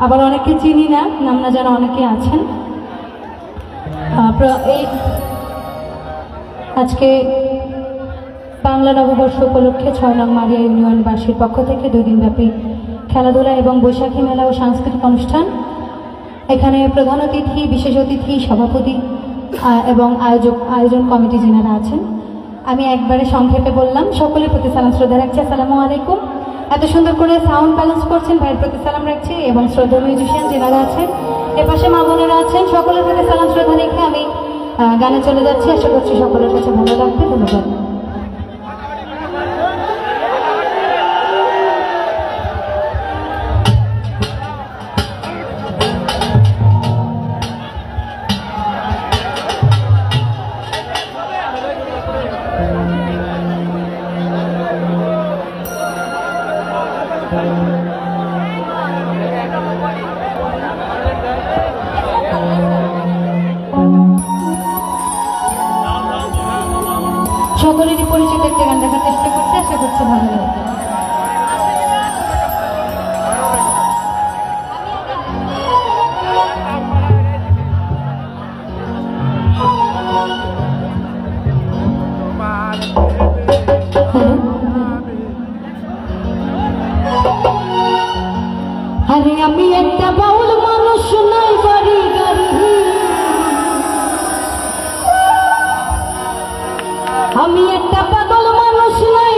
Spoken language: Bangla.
আবার অনেকে চিনি না, নাম না জানা অনেকে আছেন। আজকে বাংলা নববর্ষ উপলক্ষে 6 নং মারিয়া ইউনিয়নবাসীর পক্ষ থেকে 2 দিনব্যাপী খেলাধুলা এবং বৈশাখী মেলা ও সাংস্কৃতিক অনুষ্ঠান। এখানে প্রধান অতিথি, বিশেষ অতিথি, সভাপতি এবং আয়োজন কমিটি যিনারা আছেন, আমি একবারে সংক্ষেপে বললাম। সকলের প্রতি সালাম শ্রদ্ধা রাখছি। আসসালামু আলাইকুম। এত সুন্দর করে সাউন্ড ব্যালেন্স করছেন, ভাইয়ের প্রতি সালাম রাখছি। এবং শ্রদ্ধা মিউজিশিয়ান যিনারা আছেন, এপাশে মা বোনেরা আছেন, সকলের প্রতি সালাম শ্রদ্ধা রেখে আমি গানে চলে যাচ্ছি। আশা করছি সকলের কাছে ভালো লাগবে। ধন্যবাদ। সকলেরই পরিচিত একটা গান দেখার চেষ্টা করছি, আশা করছি ভালো লাগবে। আরে আমি একটা বাউল মানুষ, নাই বাড়ি গাড়ি, আমি একটা পাগল মানুষ, নাই